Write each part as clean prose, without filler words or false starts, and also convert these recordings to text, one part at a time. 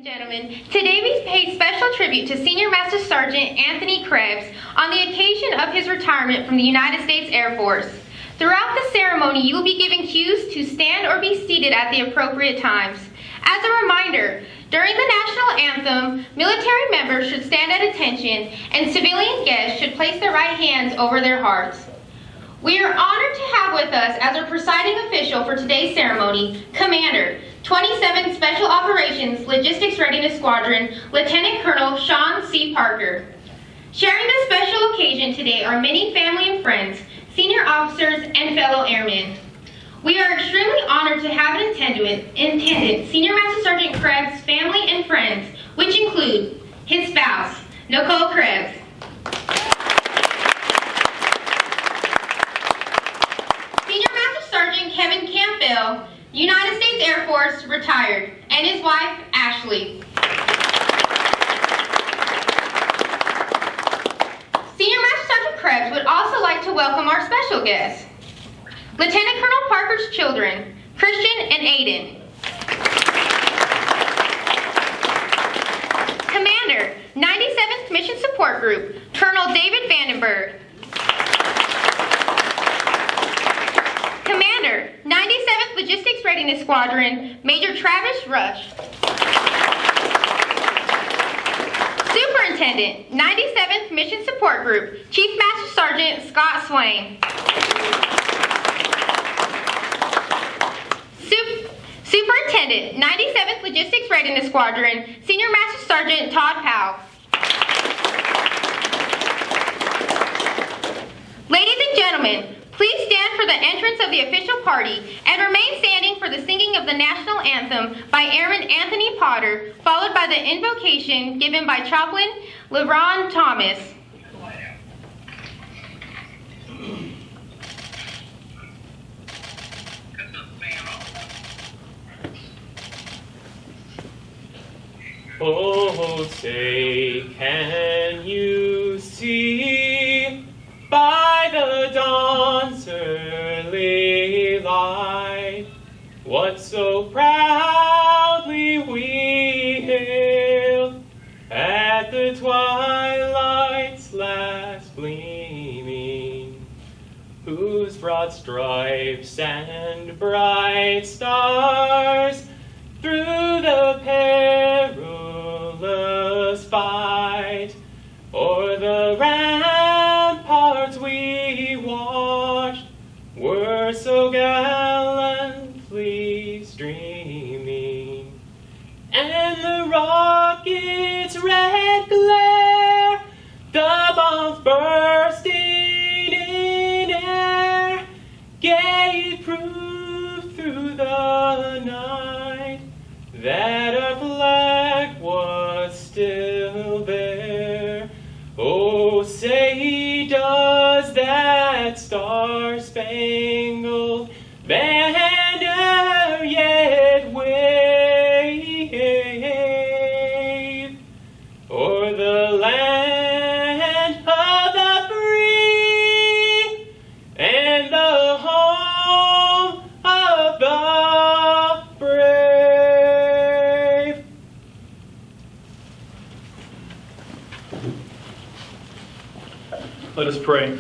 Gentlemen, today we pay special tribute to Senior Master Sergeant Anthony Krebs on the occasion of his retirement from the United States Air Force. Throughout the ceremony, you will be given cues to stand or be seated at the appropriate times. As a reminder, during the national anthem, military members should stand at attention and civilian guests should place their right hands over their hearts. We are honored to have with us as our presiding official for today's ceremony, Commander, 27th Special Operations Logistics Readiness Squadron, Lieutenant Colonel Sean C. Parker. Sharing this special occasion today are many family and friends, senior officers, and fellow airmen. We are extremely honored to have in attendance Senior Master Sergeant Krebs' family and friends, which include his spouse, Nicole Krebs, Senior Master Sergeant Kevin Campbell, United States Air Force, retired, and his wife, Ashley. Senior Master Sergeant Krebs would also like to welcome our special guests, Lieutenant Colonel Parker's children, Christian and Aiden. Commander, 97th Mission Support Group, Colonel David Vandenberg. Commander, 97th Logistics Readiness Squadron, Major Travis Rush. Superintendent, 97th Mission Support Group, Chief Master Sergeant Scott Swain. Superintendent, 97th Logistics Readiness Squadron, Senior Master Sergeant Todd Powell. Ladies and gentlemen, please stand for the entrance of the official party and remain standing for the singing of the national anthem by Airman Anthony Potter, followed by the invocation given by Chaplain LeBron Thomas. Oh, say, can you see by the dawn's early light what so proudly we hailed at the twilight's last gleaming, whose broad stripes and bright stars through the perilous fight o'er the ramparts we watched were so gallantly streaming, and the rocket's red glare, the bombs bursting in air, gave proof through the night that our flag was still there. Oh, say, does that star-spangled banner yet wave o'er the land of the free and the home of the brave? Let us pray.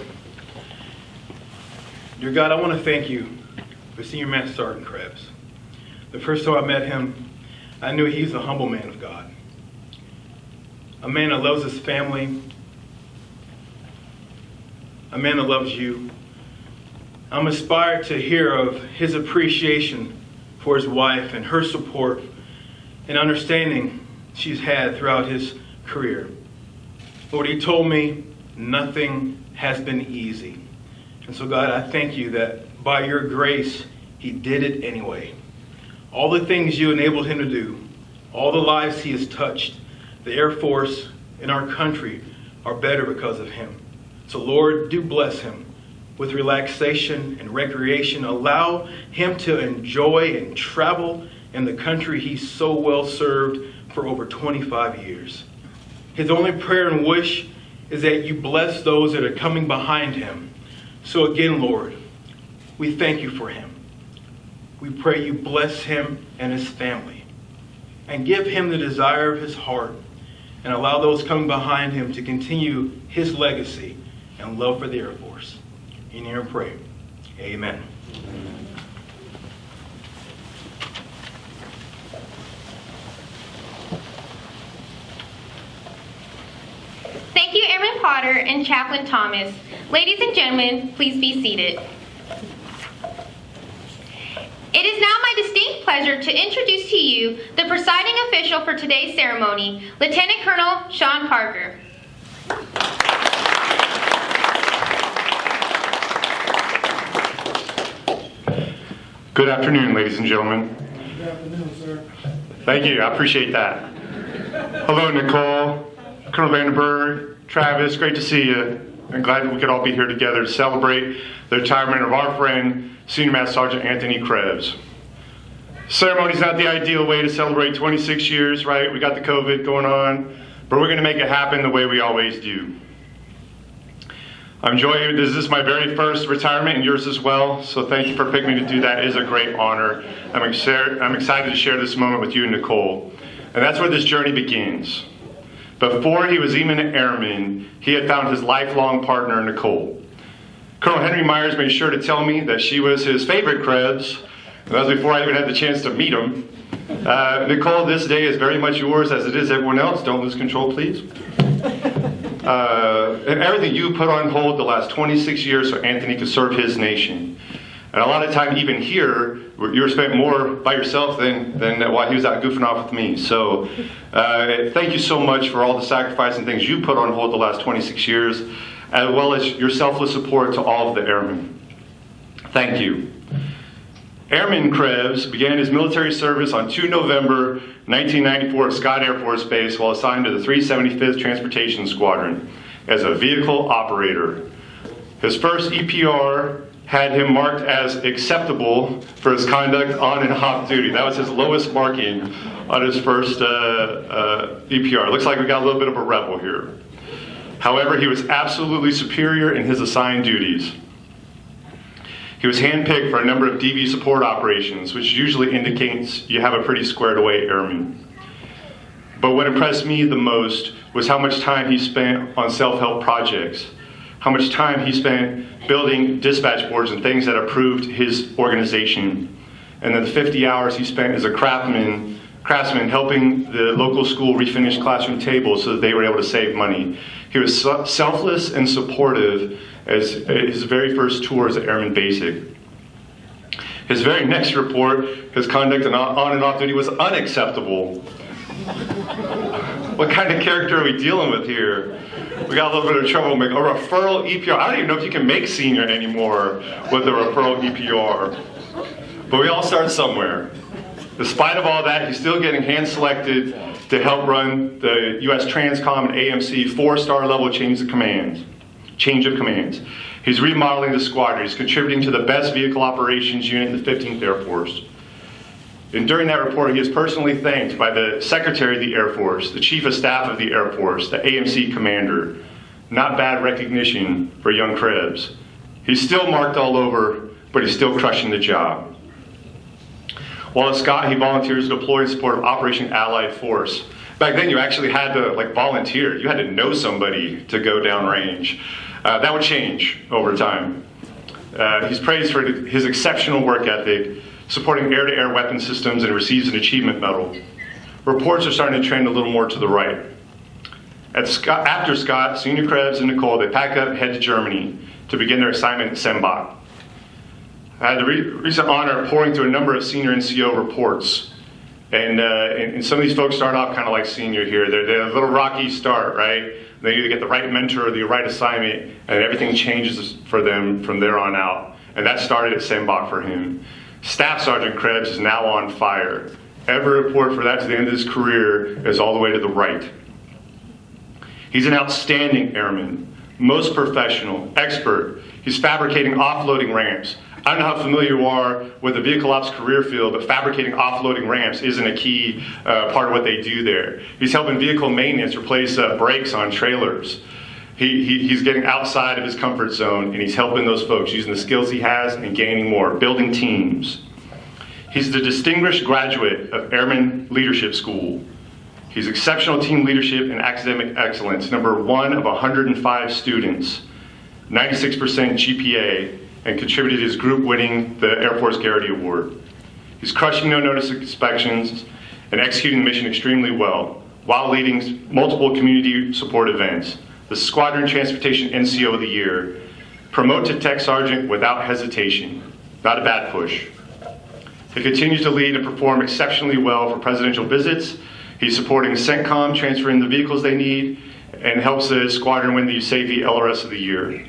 Dear God, I want to thank you for Senior Master Sergeant Krebs. The first time I met him, I knew he's a humble man of God. A man that loves his family. A man that loves you. I'm inspired to hear of his appreciation for his wife and her support and understanding she's had throughout his career. Lord, he told me nothing has been easy. And so, God, I thank you that by your grace, he did it anyway. All the things you enabled him to do, all the lives he has touched, the Air Force and our country are better because of him. So, Lord, do bless him with relaxation and recreation. Allow him to enjoy and travel in the country he's so well served for over 25 years. His only prayer and wish is that you bless those that are coming behind him. So again, Lord, we thank you for him. We pray you bless him and his family. and give him the desire of his heart, and allow those coming behind him to continue his legacy and love for the Air Force. In here and pray. Amen. Thank you, Airman Potter and Chaplain Thomas. Ladies and gentlemen, please be seated. It is now my distinct pleasure to introduce to you the presiding official for today's ceremony, Lieutenant Colonel Sean Parker. Good afternoon, ladies and gentlemen. Good afternoon, sir. Thank you, I appreciate that. Hello, Nicole, Colonel Vandenberg, Travis, great to see you. I'm glad that we could all be here together to celebrate the retirement of our friend, Senior Master Sergeant Anthony Krebs. Ceremony's not the ideal way to celebrate 26 years, right? We got the COVID going on, but we're gonna make it happen the way we always do. I'm enjoying this. This is my very first retirement and yours as well, so thank you for picking me to do that. It is a great honor. I'm excited to share this moment with you and Nicole. And that's where this journey begins. Before he was even an airman, he had found his lifelong partner, Nicole. Colonel Henry Myers made sure to tell me that she was his favorite Krebs. That was before I even had the chance to meet him. Nicole, this day is very much yours as it is everyone else. Don't lose control, please. And everything you put on hold the last 26 years so Anthony could serve his nation. And a lot of time, even here, you were spent more by yourself than while he was out goofing off with me. So thank you so much for all the sacrifice and things you put on hold the last 26 years, as well as your selfless support to all of the airmen. Thank you. Airman Krebs began his military service on 2 November 1994 at Scott Air Force Base while assigned to the 375th Transportation Squadron as a vehicle operator. His first EPR had him marked as acceptable for his conduct on and off duty. That was his lowest marking on his first EPR. Looks like we got a little bit of a rebel here. However, he was absolutely superior in his assigned duties. He was handpicked for a number of DV support operations, which usually indicates you have a pretty squared away airman. But what impressed me the most was how much time he spent on self-help projects, how much time he spent building dispatch boards and things that improved his organization, and then the 50 hours he spent as a craftsman helping the local school refinish classroom tables so that they were able to save money. He was selfless and supportive as his very first tour as an Airman Basic. His very next report, his conduct on and off duty was unacceptable. What kind of character are we dealing with here? We got a little bit of trouble making a referral EPR. I don't even know if you can make senior anymore with a referral EPR. But we all start somewhere. Despite of all that, he's still getting hand-selected to help run the U.S. Transcom and AMC 4-star level change of commands. He's remodeling the squadron. He's contributing to the best vehicle operations unit in the 15th Air Force. And during that report, he is personally thanked by the Secretary of the Air Force, the Chief of Staff of the Air Force, the AMC Commander. Not bad recognition for young Krebs. He's still marked all over, but he's still crushing the job. While at Scott, he volunteers to deploy in support of Operation Allied Force. Back then, you actually had to volunteer. You had to know somebody to go downrange. That would change over time. He's praised for his exceptional work ethic, supporting air-to-air weapon systems, and receives an achievement medal. Reports are starting to trend a little more to the right. After Scott, Senior Krebs and Nicole, they pack up and head to Germany to begin their assignment at Sembach. I had the recent honor of pouring through a number of senior NCO reports. And some of these folks start off kind of like senior here. They're a little rocky start, right? They either get the right mentor or the right assignment, and everything changes for them from there on out. And that started at Sembach for him. Staff Sergeant Krebs is now on fire. Every report for that to the end of his career is all the way to the right. He's an outstanding airman, most professional, expert. He's fabricating offloading ramps. I don't know how familiar you are with the vehicle ops career field, but fabricating offloading ramps isn't a key part of what they do there. He's helping vehicle maintenance replace brakes on trailers. He's getting outside of his comfort zone, and he's helping those folks using the skills he has and gaining more, building teams. He's the distinguished graduate of Airman Leadership School. He's exceptional team leadership and academic excellence, number 1 of 105 students, 96% GPA, and contributed his group winning the Air Force Garrity Award. He's crushing no-notice inspections and executing the mission extremely well, while leading multiple community support events. The Squadron Transportation NCO of the Year, promote to Tech Sergeant without hesitation. Not a bad push. He continues to lead and perform exceptionally well for presidential visits. He's supporting CENTCOM, transferring the vehicles they need, and helps the squadron win the USAVE LRS of the Year.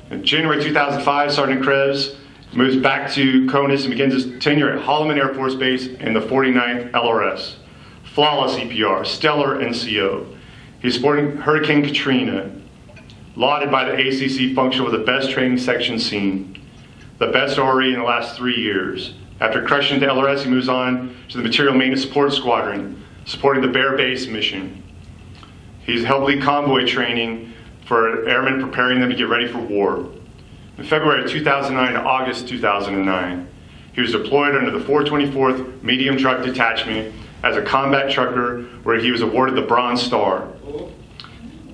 In January 2005, Sergeant Krebs moves back to CONUS and begins his tenure at Holloman Air Force Base in the 49th LRS. Flawless EPR, stellar NCO. He's supporting Hurricane Katrina, lauded by the ACC function with the best training section seen, the best RE in the last 3 years. After crushing the LRS, he moves on to the Material Maintenance Support Squadron, supporting the Bear Base mission. He's helped lead convoy training for airmen, preparing them to get ready for war. In February 2009 to August 2009, he was deployed under the 424th Medium Truck Detachment as a combat trucker, where he was awarded the Bronze Star,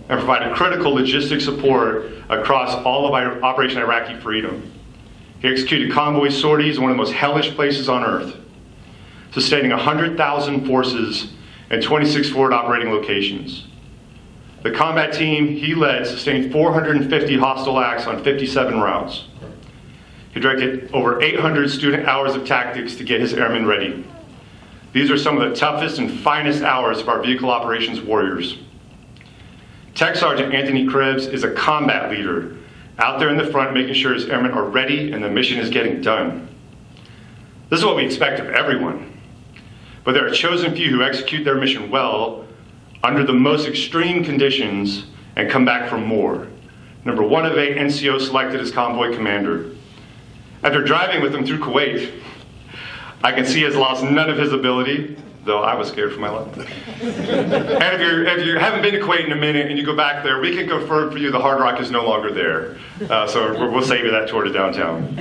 and provided critical logistics support across all of Operation Iraqi Freedom. He executed convoy sorties in one of the most hellish places on earth, sustaining 100,000 forces and 26 forward operating locations. The combat team he led sustained 450 hostile acts on 57 routes. He directed over 800 student hours of tactics to get his airmen ready. These are some of the toughest and finest hours of our vehicle operations warriors. Tech Sergeant Anthony Krebs is a combat leader, out there in the front making sure his airmen are ready and the mission is getting done. This is what we expect of everyone. But there are a chosen few who execute their mission well under the most extreme conditions and come back for more. Number 1 of 8 NCO selected as convoy commander. After driving with him through Kuwait, I can see he has lost none of his ability, though I was scared for my life. And if you haven't been to Kuwait in a minute and you go back there, we can confirm for you the Hard Rock is no longer there. So we'll save you that tour to downtown.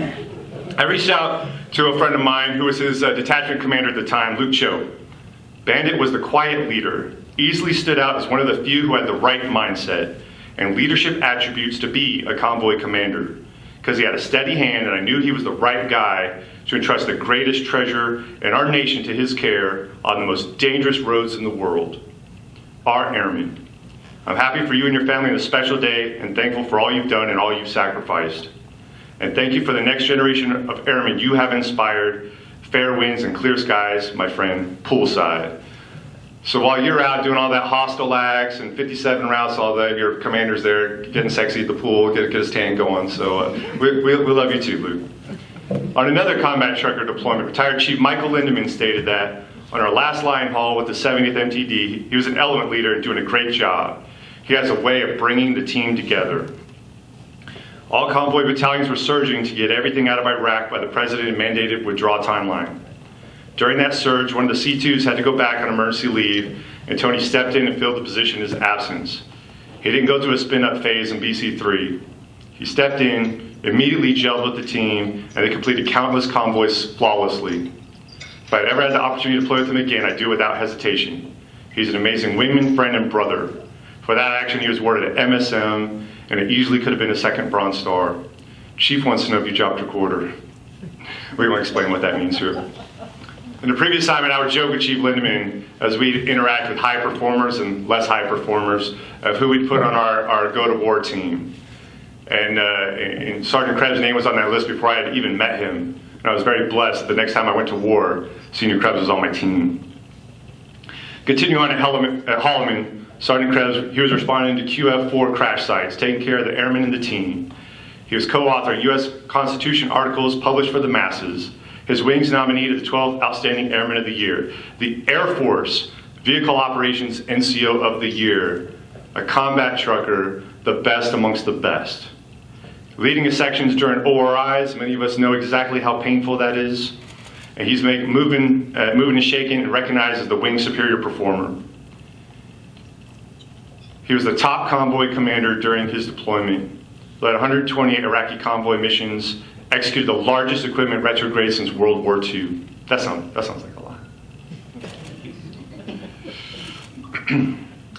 I reached out to a friend of mine who was his detachment commander at the time, Luke Cho. Bandit was the quiet leader, easily stood out as one of the few who had the right mindset and leadership attributes to be a convoy commander, because he had a steady hand and I knew he was the right guy to entrust the greatest treasure in our nation to his care on the most dangerous roads in the world, our airmen. I'm happy for you and your family on this special day and thankful for all you've done and all you've sacrificed. And thank you for the next generation of airmen you have inspired. Fair winds and clear skies, my friend, poolside. So while you're out doing all that hostile acts and 57 routes, all that, your commander's there getting sexy at the pool, get his tan going. So we love you too, Luke. On another combat trucker deployment, retired Chief Michael Lindeman stated that on our last line haul with the 70th MTD, he was an element leader and doing a great job. He has a way of bringing the team together. All convoy battalions were surging to get everything out of Iraq by the president-mandated withdrawal timeline. During that surge, one of the C2s had to go back on emergency leave, and Tony stepped in and filled the position in his absence. He didn't go through a spin-up phase in BC3. He stepped in, immediately gelled with the team, and they completed countless convoys flawlessly. If I'd ever had the opportunity to deploy with him again, I'd do it without hesitation. He's an amazing wingman, friend, and brother. For that action, he was awarded an MSM, and it easily could have been a second Bronze Star. Chief wants to know if you dropped your quarter. We won't explain what that means here. In the previous assignment, I would joke with Chief Lindeman as we interact with high performers and less high performers of who we'd put on our go-to-war team. And Sergeant Krebs' name was on that list before I had even met him. And I was very blessed the next time I went to war, Senior Krebs was on my team. Continuing on at Holloman, Sergeant Krebs, he was responding to QF4 crash sites, taking care of the airmen and the team. He was co-author of U.S. Constitution articles published for the masses. His wing's nominee to the 12th Outstanding Airman of the Year. The Air Force Vehicle Operations NCO of the Year. A combat trucker, the best amongst the best. Leading his sections during ORIs, many of us know exactly how painful that is. And he's moving and shaking and recognized as the wing superior performer. He was the top convoy commander during his deployment, led 128 Iraqi convoy missions, executed the largest equipment retrograde since World War II. That sounds like a lot.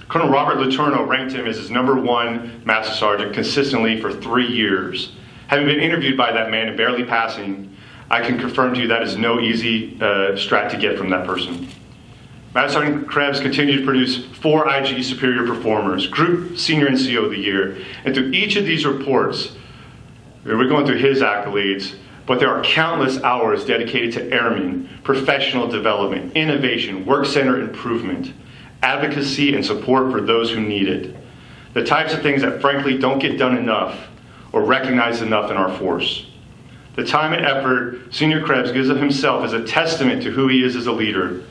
Colonel Robert Letourneau ranked him as his #1 Master Sergeant consistently for 3 years. Having been interviewed by that man and barely passing, I can confirm to you that is no easy strat to get from that person. Master Sergeant Krebs continued to produce 4 IG Superior Performers, Group Senior NCO of the Year, and through each of these reports, we're going through his accolades, but there are countless hours dedicated to airmen, professional development, innovation, work center improvement, advocacy, and support for those who need it. The types of things that frankly don't get done enough or recognized enough in our force. The time and effort Senior Krebs gives of himself is a testament to who he is as a leader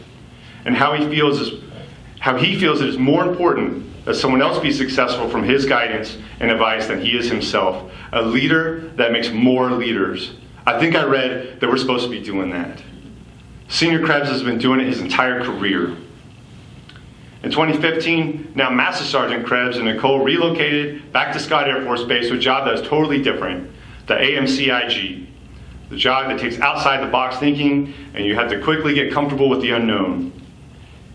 and how he feels it is more important that someone else be successful from his guidance and advice than he is himself. A leader that makes more leaders. I think I read that we're supposed to be doing that. Senior Krebs has been doing it his entire career. In 2015, now Master Sergeant Krebs and Nicole relocated back to Scott Air Force Base to a job that is totally different, the AMCIG, the job that takes outside the box thinking and you have to quickly get comfortable with the unknown.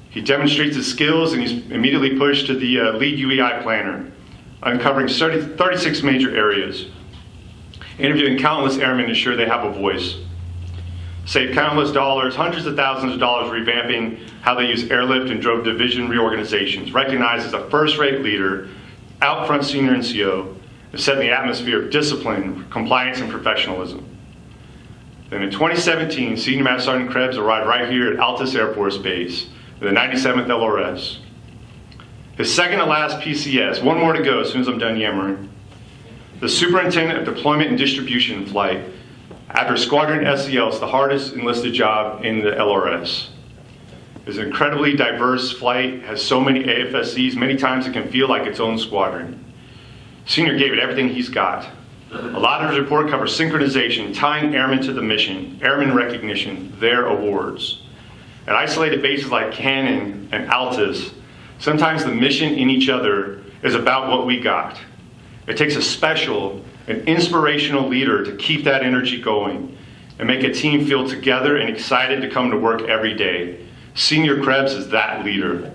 He demonstrates his skills and he's immediately pushed to the lead UEI planner, uncovering 36 major areas, interviewing countless airmen to ensure they have a voice. Saved countless dollars, hundreds of thousands of dollars revamping how they use airlift and drove division reorganizations, recognized as a first-rate leader, out front senior NCO, and set the atmosphere of discipline, compliance, and professionalism. Then in 2017, Senior Master Sergeant Krebs arrived right here at Altus Air Force Base with the 97th LRS. His second to last PCS, one more to go as soon as I'm done yammering. The Superintendent of Deployment and Distribution Flight, after Squadron SEL, it's the hardest enlisted job in the LRS. It's an incredibly diverse flight, has so many AFSCs, many times it can feel like its own squadron. Senior gave it everything he's got. A lot of his report covers synchronization, tying airmen to the mission, airmen recognition, their awards. At isolated bases like Cannon and Altus, sometimes the mission in each other is about what we got. It takes a special, an inspirational leader to keep that energy going and make a team feel together and excited to come to work every day. Senior Krebs is that leader.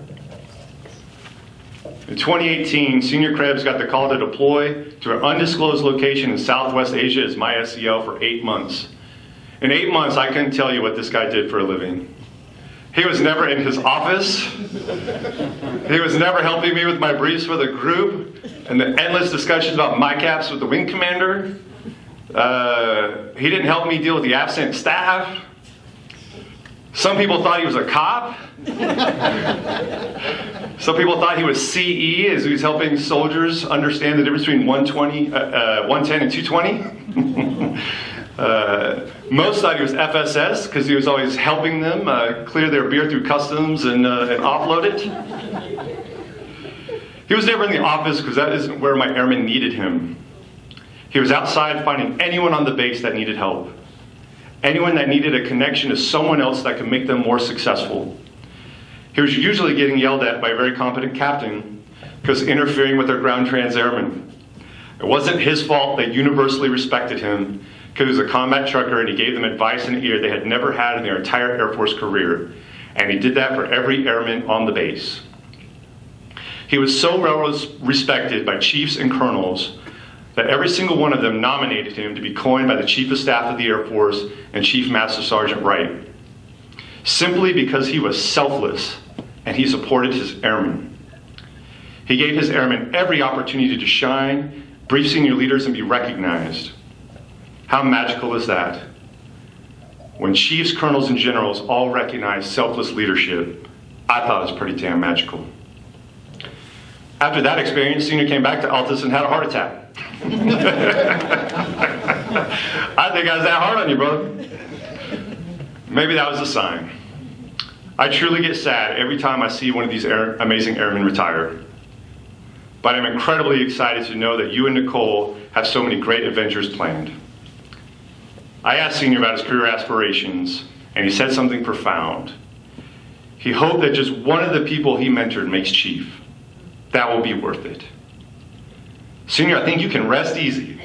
In 2018, Senior Krebs got the call to deploy to an undisclosed location in Southwest Asia as my SEL for 8 months. In 8 months, I couldn't tell you what this guy did for a living. He was never in his office. He was never helping me with my briefs for the group and the endless discussions about MICAPs with the wing commander. He didn't help me deal with the absent staff. Some people thought he was a cop. Some people thought he was CE as he was helping soldiers understand the difference between 110 and 220. Most thought he was FSS because he was always helping them clear their beer through customs and offload it. He was never in the office because that isn't where my airmen needed him. He was outside finding anyone on the base that needed help. Anyone that needed a connection to someone else that could make them more successful. He was usually getting yelled at by a very competent captain because interfering with their ground trans airmen. It wasn't his fault they universally respected him because he was a combat trucker and he gave them advice in the ear they had never had in their entire Air Force career. And he did that for every airman on the base. He was so well respected by chiefs and colonels that every single one of them nominated him to be coined by the Chief of Staff of the Air Force and Chief Master Sergeant Wright, simply because he was selfless and he supported his airmen. He gave his airmen every opportunity to shine, brief senior leaders, and be recognized. How magical is that? When chiefs, colonels, and generals all recognize selfless leadership, I thought it was pretty damn magical. After that experience, Senior came back to Altus and had a heart attack. I think I was that hard on you, brother. Maybe that was a sign. I truly get sad every time I see one of these amazing airmen retire. But I'm incredibly excited to know that you and Nicole have so many great adventures planned. I asked Senior about his career aspirations, and he said something profound. He hoped that just one of the people he mentored makes chief. That will be worth it. Senior, I think you can rest easy,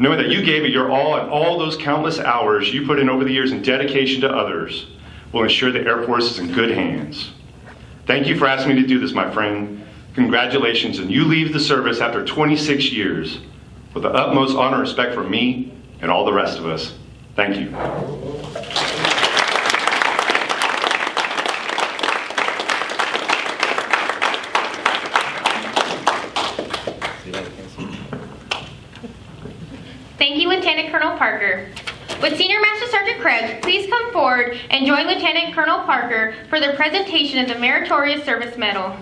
knowing that you gave it your all and all those countless hours you put in over the years in dedication to others will ensure the Air Force is in good hands. Thank you for asking me to do this, my friend. Congratulations, and you leave the service after 26 years with the utmost honor and respect from me and all the rest of us. Thank you. Thank you, Lieutenant Colonel Parker. Would Senior Master Sergeant Krebs please come forward and join Lieutenant Colonel Parker for the presentation of the Meritorious Service Medal.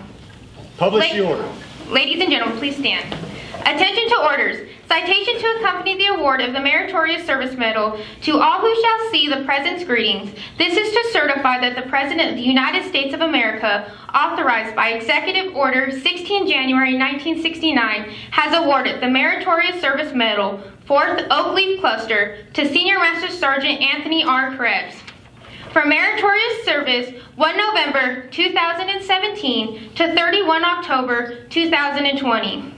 Publish the order. Ladies and gentlemen, please stand. Attention to orders. Citation to accompany the award of the Meritorious Service Medal to all who shall see the President's greetings. This is to certify that the President of the United States of America, authorized by Executive Order 16 January 1969, has awarded the Meritorious Service Medal, 4th Oak Leaf Cluster, to Senior Master Sergeant Anthony R. Krebs. For meritorious service, 1 November 2017 to 31 October 2020.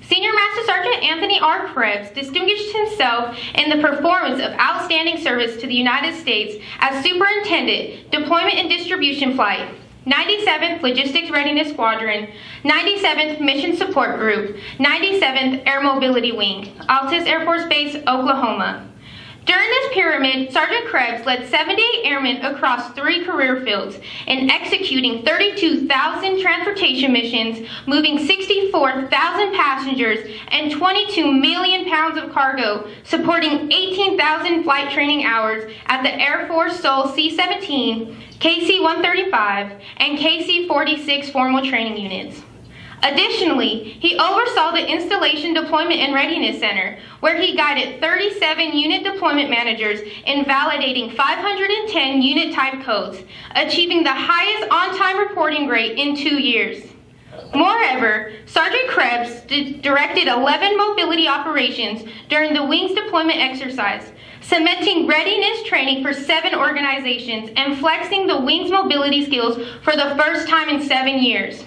Senior Master Sergeant Anthony R. Krebs distinguished himself in the performance of outstanding service to the United States as Superintendent, Deployment and Distribution Flight, 97th Logistics Readiness Squadron, 97th Mission Support Group, 97th Air Mobility Wing, Altus Air Force Base, Oklahoma. During this pyramid, Sergeant Krebs led 78 airmen across 3 career fields in executing 32,000 transportation missions, moving 64,000 passengers and 22 million pounds of cargo, supporting 18,000 flight training hours at the Air Force Sol C-17, KC-135, and KC-46 formal training units. Additionally, he oversaw the Installation Deployment and Readiness Center, where he guided 37 unit deployment managers in validating 510 unit type codes, achieving the highest on-time reporting rate in 2 years. Moreover, Sergeant Krebs directed 11 mobility operations during the Wing's deployment exercise, cementing readiness training for 7 organizations and flexing the Wing's mobility skills for the first time in 7 years.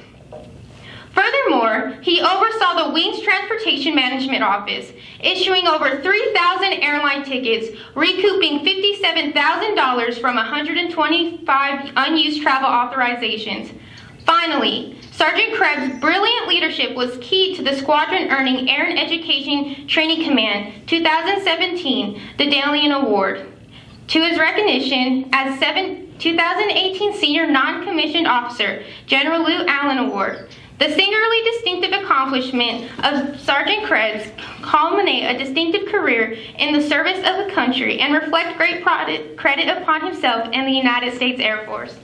Furthermore, he oversaw the Wing's Transportation Management Office, issuing over 3,000 airline tickets, recouping $57,000 from 125 unused travel authorizations. Finally, Sergeant Krebs' brilliant leadership was key to the squadron earning Air and Education Training Command 2017, the Dalian Award. To his recognition as 2018 Senior Non-Commissioned Officer, General Lou Allen Award. The singularly distinctive accomplishment of Sergeant Krebs culminate a distinctive career in the service of the country and reflect great credit upon himself and the United States Air Force.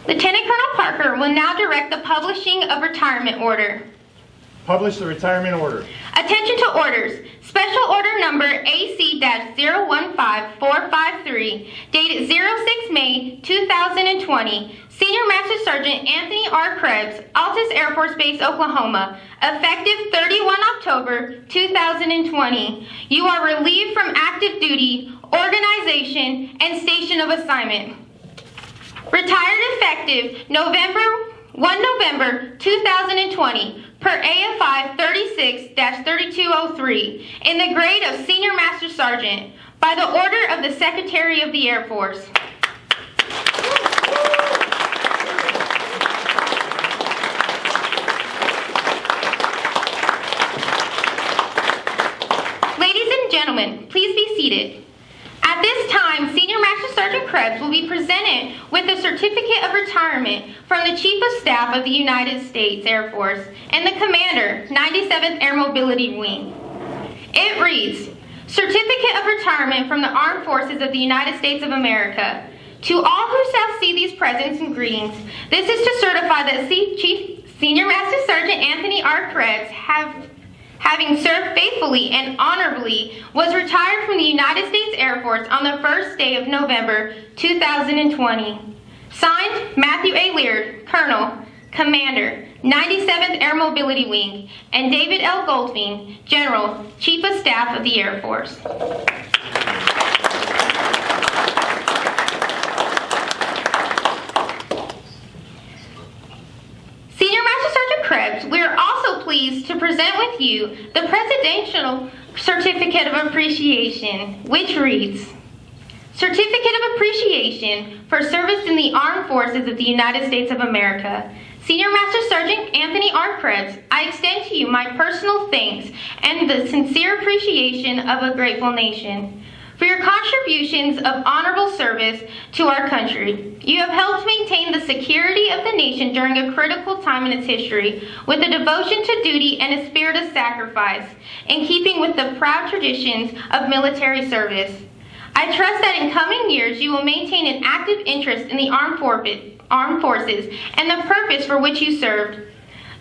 Lieutenant Colonel Parker will now direct the publishing of retirement order. Publish the retirement order. Attention to orders. Special order number AC-015453, dated 06 May 2020. Senior Master Sergeant Anthony R. Krebs, Altus Air Force Base, Oklahoma, effective 31 October 2020. You are relieved from active duty, organization, and station of assignment. Retired effective 1 November 2020 per AFI 36-3203 in the grade of Senior Master Sergeant by the order of the Secretary of the Air Force. Ladies and gentlemen, please be seated. At this time, Senior Master Sergeant Krebs will be presented with a certificate of retirement from the Chief of Staff of the United States Air Force and the Commander, 97th Air Mobility Wing. It reads, Certificate of Retirement from the Armed Forces of the United States of America. To all who shall see these presents and greetings, this is to certify that Senior Master Sergeant Anthony R. Krebs having served faithfully and honorably, was retired from the United States Air Force on the first day of November 2020. Signed, Matthew A. Leard, Colonel, Commander, 97th Air Mobility Wing, and David L. Goldfein, General, Chief of Staff of the Air Force. Senior Master Sergeant Krebs, we are also pleased to present with you the Presidential Certificate of Appreciation, which reads, Certificate of Appreciation for Service in the Armed Forces of the United States of America. Senior Master Sergeant Anthony R. Krebs, I extend to you my personal thanks and the sincere appreciation of a grateful nation for your contributions of honorable service to our country. You have helped maintain the security of the nation during a critical time in its history with a devotion to duty and a spirit of sacrifice, in keeping with the proud traditions of military service. I trust that in coming years you will maintain an active interest in the armed forces and the purpose for which you served.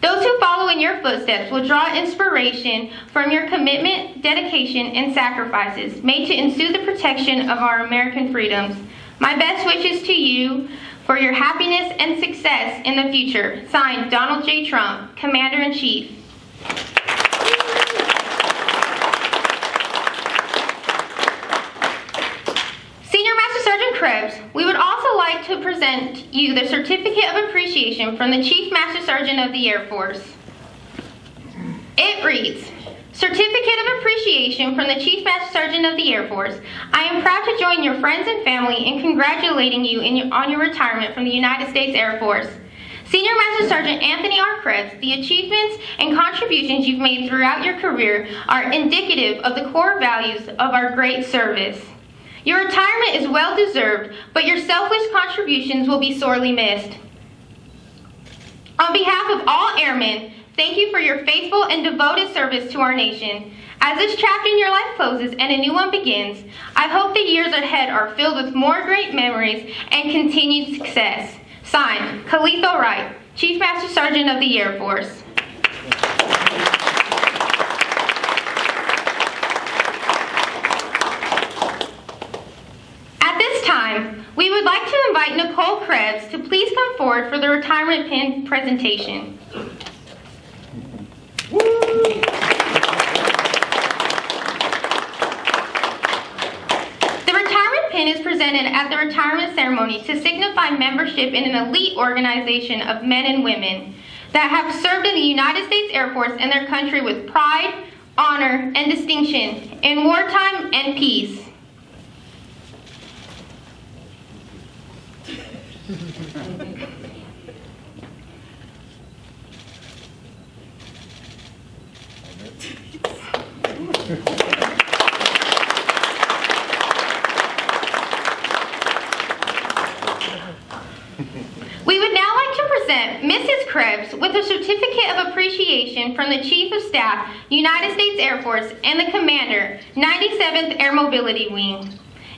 Those who follow in your footsteps will draw inspiration from your commitment, dedication, and sacrifices made to ensue the protection of our American freedoms. My best wishes to you for your happiness and success in the future. Signed, Donald J. Trump, Commander-in-Chief. Senior Master Sergeant Krebs, we would also like to present you the Certificate of Appreciation from the Chief Master Sergeant of the Air Force. It reads, Certificate of Appreciation from the Chief Master Sergeant of the Air Force. I am proud to join your friends and family in congratulating you on your retirement from the United States Air Force. Senior Master Sergeant Anthony R. Krebs, the achievements and contributions you've made throughout your career are indicative of the core values of our great service. Your retirement is well deserved, but your selfless contributions will be sorely missed. On behalf of all airmen, thank you for your faithful and devoted service to our nation. As this chapter in your life closes and a new one begins, I hope the years ahead are filled with more great memories and continued success. Signed, Kalitho Wright, Chief Master Sergeant of the Air Force. We would like to invite Nicole Krebs to please come forward for the retirement pin presentation. The retirement pin is presented at the retirement ceremony to signify membership in an elite organization of men and women that have served in the United States Air Force and their country with pride, honor, and distinction in wartime and peace. We would now like to present Mrs. Krebs with a Certificate of Appreciation from the Chief of Staff, United States Air Force, and the Commander, 97th Air Mobility Wing.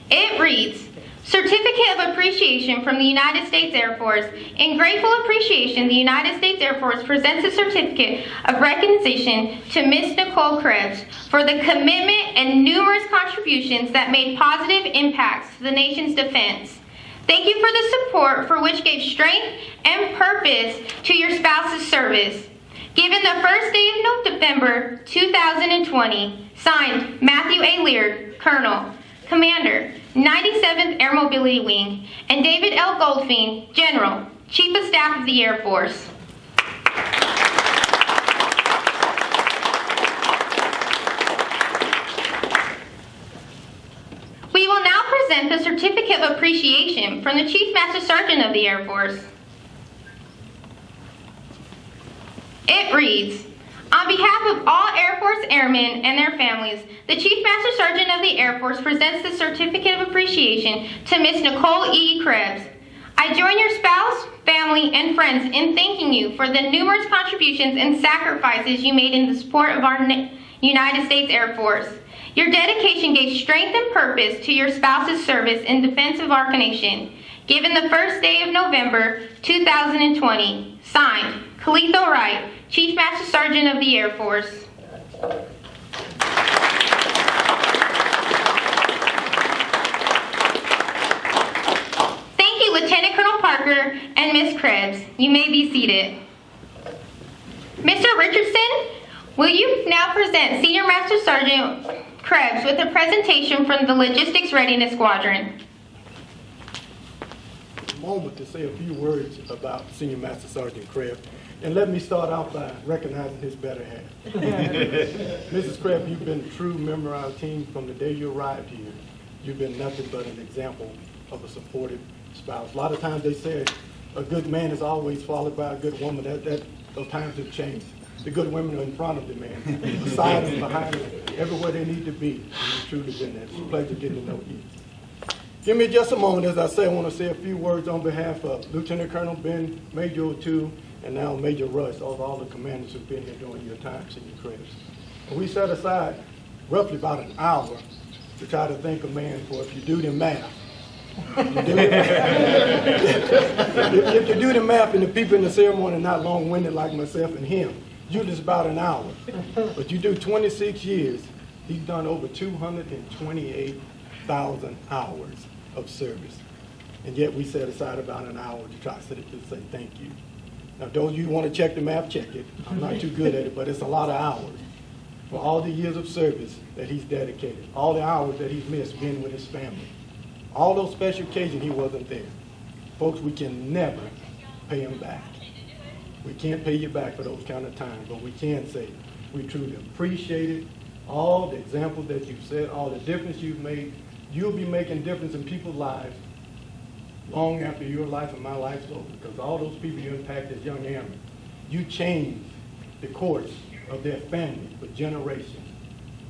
It reads, Certificate of Appreciation from the United States Air Force. In grateful appreciation, the United States Air Force presents a certificate of recognition to Ms. Nicole Krebs for the commitment and numerous contributions that made positive impacts to the nation's defense. Thank you for the support for which gave strength and purpose to your spouse's service. Given the first day of November 2020, signed Matthew A. Leard, Colonel, Commander, 97th Air Mobility Wing, and David L. Goldfein, General, Chief of Staff of the Air Force. We will now present the Certificate of Appreciation from the Chief Master Sergeant of the Air Force. It reads, on behalf of all Air Force airmen and their families, the Chief Master Sergeant of the Air Force presents the Certificate of Appreciation to Ms. Nicole E. Krebs. I join your spouse, family, and friends in thanking you for the numerous contributions and sacrifices you made in the support of our United States Air Force. Your dedication gave strength and purpose to your spouse's service in defense of our nation. Given the first day of November 2020, signed, Kalitho Wright, Chief Master Sergeant of the Air Force. Thank you, Lieutenant Colonel Parker and Ms. Krebs. You may be seated. Mr. Richardson, will you now present Senior Master Sergeant Krebs with a presentation from the Logistics Readiness Squadron? A moment to say a few words about Senior Master Sergeant Krebs. And let me start out by recognizing his better half. Mrs. Krebs, you've been a true member of our team from the day you arrived here. You've been nothing but an example of a supportive spouse. A lot of times they say a good man is always followed by a good woman. Those times have changed. The good women are in front of the man, beside him, behind him, everywhere they need to be. And you've truly been there. It's a pleasure getting to know you. Give me just a moment. As I say, I want to say a few words on behalf of Lieutenant Colonel Ben, Major O'Toole, and now Major Rush, all the commanders who've been here during your time, Senior Krebs. And we set aside roughly about an hour to try to thank a man for, if you do the math, if you do the math and the people in the ceremony are not long-winded like myself and him, usually it's about an hour. But you do 26 years, he's done over 228,000 hours of service. And yet we set aside about an hour to try to say thank you. Now, those of you who want to check the math, check it. I'm not too good at it, but it's a lot of hours for all the years of service that he's dedicated, all the hours that he's missed being with his family, all those special occasions he wasn't there. Folks, we can never pay him back. We can't pay you back for those kind of times, but we can say we truly appreciated all the examples that you've set, all the difference you've made. You'll be making difference in people's lives long after your life and my life's over, because all those people you impact as young airmen, you changed the course of their family for generations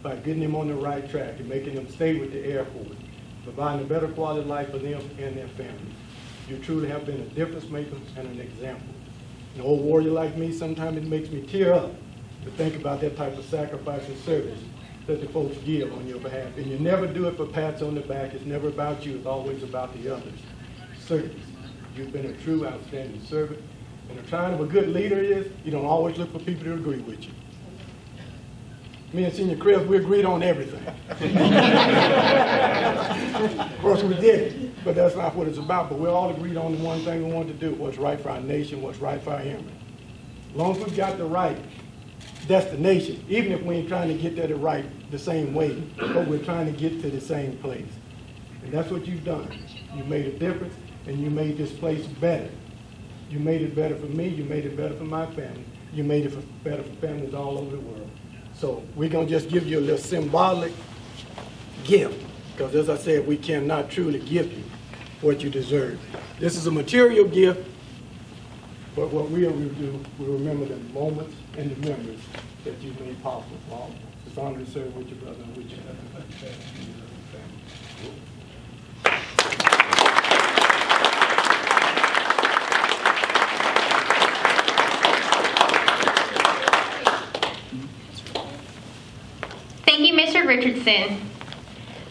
by getting them on the right track and making them stay with the Air Force, providing a better quality of life for them and their families. You truly have been a difference maker and an example. An old warrior like me, sometimes it makes me tear up to think about that type of sacrifice and service that the folks give on your behalf. And you never do it for pats on the back. It's never about you. It's always about the others. Service. You've been a true, outstanding servant. And the sign of a good leader is you don't always look for people to agree with you. Me and Senior Krebs, we agreed on everything. Of course, we did, but that's not what it's about. But we all agreed on the one thing we wanted to do, what's right for our nation, what's right for our airmen. As long as we've got the right destination, even if we ain't trying to get there the right the same way, but we're trying to get to the same place. And that's what you've done. You made a difference, and you made this place better. You made it better for me, you made it better for my family, you made it better for families all over the world. So we're going to just give you a little symbolic gift, because as I said, we cannot truly give you what you deserve. This is a material gift, but what we will do, we remember the moments and the memories that you made possible for all of us. It's an honor to serve with your brother and with your family. Thank you, Mr. Richardson.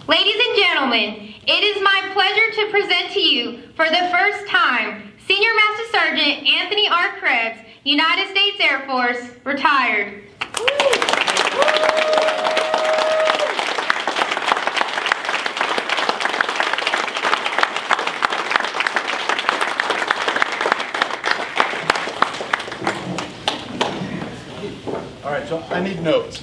Ladies and gentlemen, it is my pleasure to present to you for the first time Senior Master Sergeant Anthony R. Krebs, United States Air Force, retired. All right, so I need notes.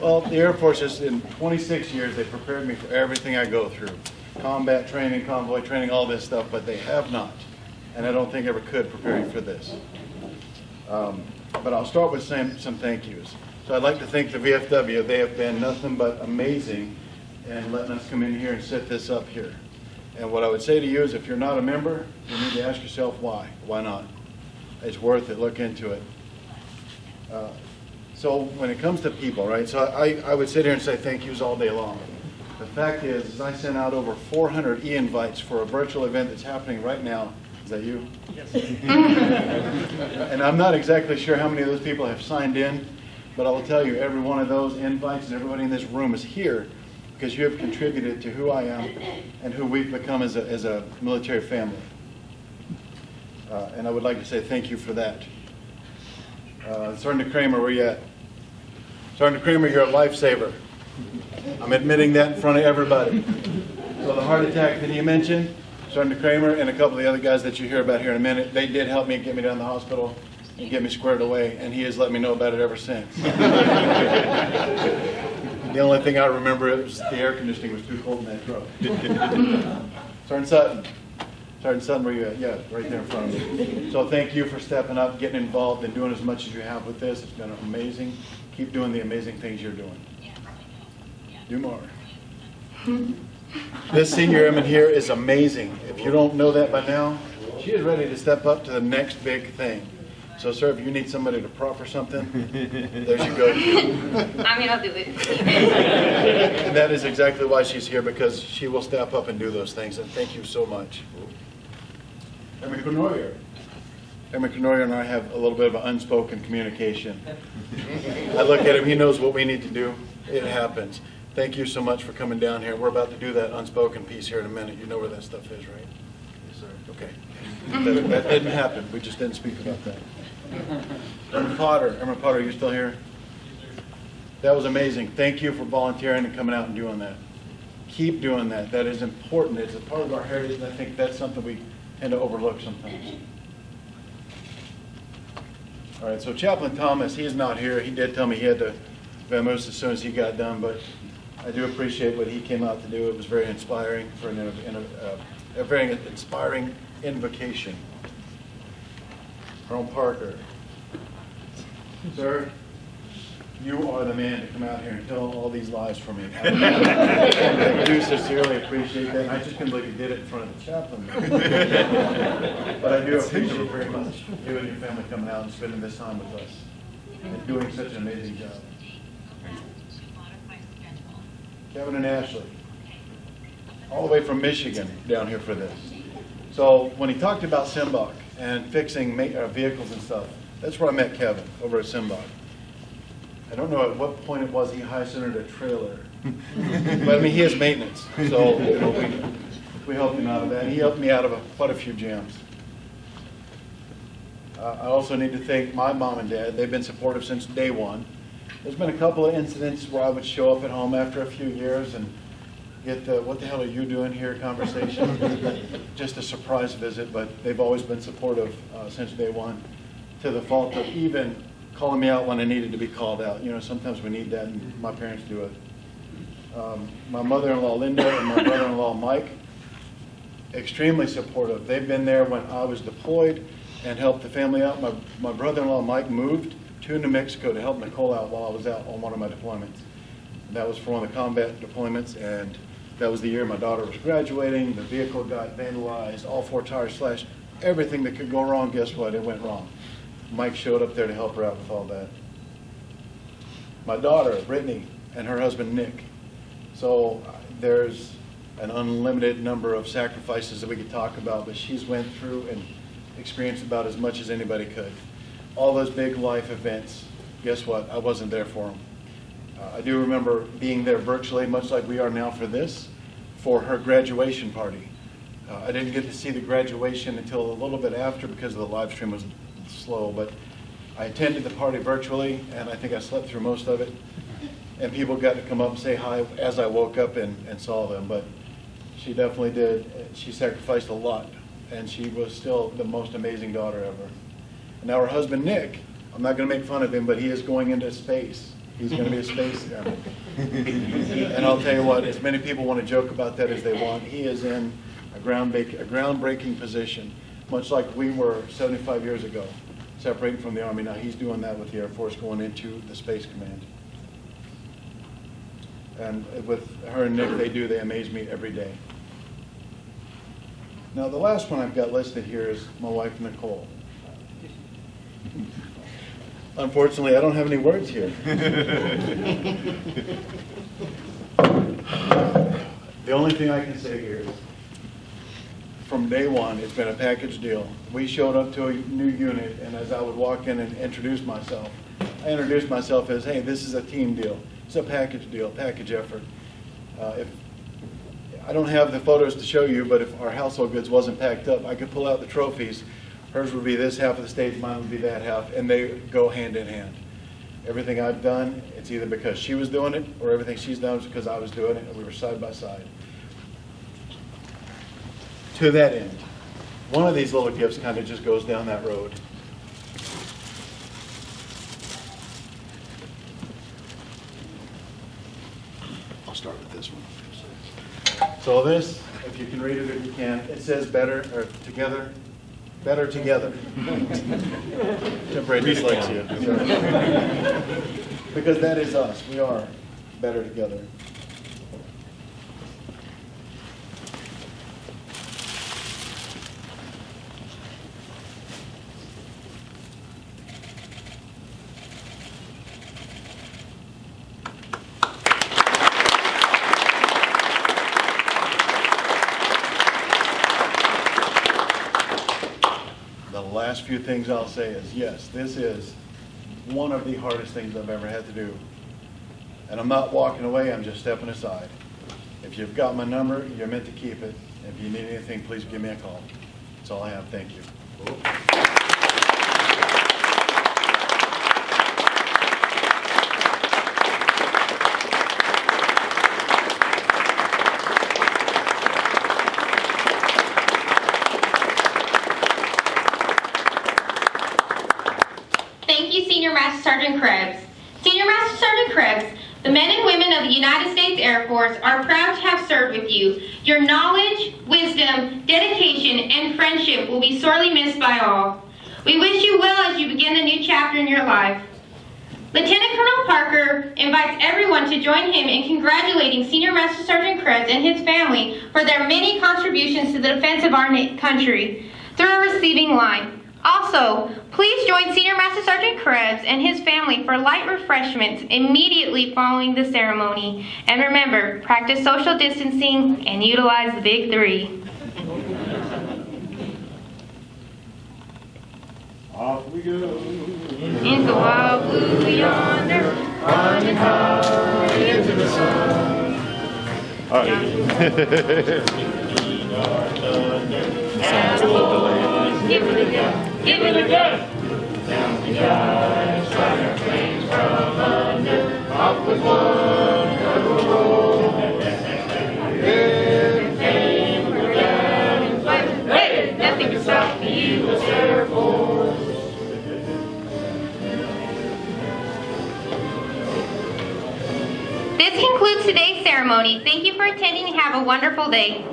Well, the Air Force is in 26 years, they prepared me for everything I go through. Combat training, convoy training, all this stuff, but they have not. And I don't think ever could prepare you for this. But I'll start with saying some thank yous. So I'd like to thank the VFW. They have been nothing but amazing in letting us come in here and set this up here. And what I would say to you is if you're not a member, you need to ask yourself why. Why not? It's worth it. Look into it. So when it comes to people, right, so I would sit here and say thank yous all day long. The fact is I sent out over 400 e-invites for a virtual event that's happening right now. Is that you? Yes. And I'm not exactly sure how many of those people have signed in, but I will tell you every one of those invites and everybody in this room is here because you have contributed to who I am and who we've become as a military family. And I would like to say thank you for that. Sergeant Kramer, where you at? Sergeant Kramer, you're a lifesaver. I'm admitting that in front of everybody. So the heart attack that he mentioned, Sergeant Kramer and a couple of the other guys that you hear about here in a minute, they did help me get me down to the hospital. and get me squared away, and he has let me know about it ever since. The only thing I remember was the air conditioning was too cold in that truck. Sergeant Sutton. Sergeant Sutton, where you at? Yeah, right there in front of me. So thank you for stepping up, getting involved, and doing as much as you have with this. It's been amazing. Keep doing the amazing things you're doing. Do more. This senior airman here is amazing. If you don't know that by now, she is ready to step up to the next big thing. So, sir, if you need somebody to prop or something, there's your go-to. I mean, I'll do it. And that is exactly why she's here, because she will step up and do those things. And thank you so much. Airman Knoyer. Airman Knoyer and I have a little bit of an unspoken communication. I look at him, he knows what we need to do. It happens. Thank you so much for coming down here. We're about to do that unspoken piece here in a minute. You know where that stuff is, right? Yes, sir. Okay. That didn't happen. We just didn't speak about that. Airman Potter, are you still here? That was amazing. Thank you for volunteering and coming out and doing that. Keep doing that. That is important. It's a part of our heritage, and I think that's something we tend to overlook sometimes. All right, so Chaplain Thomas, he's not here. He did tell me he had to vamoose as soon as he got done, but I do appreciate what he came out to do. It was very inspiring for a very inspiring invocation. Colonel Parker, sir, you are the man to come out here and tell all these lies for me. I do sincerely appreciate that. I just couldn't believe you did it in front of the chaplain. But I do appreciate it very much, you and your family coming out and spending this time with us and doing such an amazing job. Kevin and Ashley, all the way from Michigan down here for this. So when he talked about Simbach and fixing vehicles and stuff, that's where I met Kevin, over at Simbach. I don't know at what point it was he high-centered a trailer, but I mean, he has maintenance, so you know, we helped him out of that. And he helped me out of quite a few jams. I also need to thank my mom and dad. They've been supportive since day one. There's been a couple of incidents where I would show up at home after a few years and get the "what the hell are you doing here" conversation. Just a surprise visit, but they've always been supportive since day one, to the fault of even calling me out when I needed to be called out. You know, sometimes we need that, and my parents do it. My mother-in-law Linda and my brother-in-law Mike, extremely supportive. They've been there when I was deployed and helped the family out. My brother-in-law Mike moved to New Mexico to help Nicole out while I was out on one of my deployments. And that was for one of the combat deployments, and that was the year my daughter was graduating. The vehicle got vandalized, all 4 tires slashed. Everything that could go wrong, guess what? It went wrong. Mike showed up there to help her out with all that. My daughter, Brittany, and her husband, Nick. So there's an unlimited number of sacrifices that we could talk about, but she's went through and experienced about as much as anybody could. All those big life events, guess what? I wasn't there for them. I do remember being there virtually, much like we are now for this, for her graduation party. I didn't get to see the graduation until a little bit after because the live stream was slow, but I attended the party virtually, and I think I slept through most of it. And people got to come up and say hi as I woke up and saw them, but she definitely did. She sacrificed a lot, and she was still the most amazing daughter ever. And now her husband, Nick, I'm not going to make fun of him, but he is going into space. He's going to be a space airman. And I'll tell you what, as many people want to joke about that as they want, he is in a groundbreaking position, much like we were 75 years ago, separating from the Army. Now he's doing that with the Air Force, going into the Space Command. And with her and Nick, they amaze me every day. Now the last one I've got listed here is my wife, Nicole. Unfortunately, I don't have any words here. The only thing I can say here is, from day one, it's been a package deal. We showed up to a new unit, and as I would walk in and introduce myself, I introduced myself as, hey, this is a team deal. It's a package deal, package effort. If I don't have the photos to show you, but if our household goods wasn't packed up, I could pull out the trophies. Hers would be this half of the stage, mine would be that half, and they go hand in hand. Everything I've done, it's either because she was doing it, or everything she's done is because I was doing it, and we were side by side. To that end, one of these little gifts kind of just goes down that road. start with this one. So this, if you can read it, if you can, it says better together. Temporary dyslexia. Because that is us. We are better together. The last few things I'll say is, yes, this is one of the hardest things I've ever had to do. And I'm not walking away, I'm just stepping aside. If you've got my number, you're meant to keep it. If you need anything, please give me a call. That's all I have. Thank you. Thank you, Senior Master Sergeant Krebs. Senior Master Sergeant Krebs, the men and women of the United States Air Force are proud to have served with you. Your knowledge, wisdom, dedication, and friendship will be sorely missed by all. We wish you well as you begin the new chapter in your life. Lieutenant Colonel Parker invites everyone to join him in congratulating Senior Master Sergeant Krebs and his family for their many contributions to the defense of our country through a receiving line. Also, please join Senior Master Sergeant Krebs and his family for light refreshments immediately following the ceremony. And remember, practice social distancing and utilize the big three. Off we go. In the wild blue yonder, climbing high into the sun. All right. Sounds a little delayed. Give it a go, give it a go. Down the skies, shine our flames from under, off with one little roll. Everything we're down in flames, hey, nothing can stop the U.S. Air Force. This concludes today's ceremony. Thank you for attending and have a wonderful day.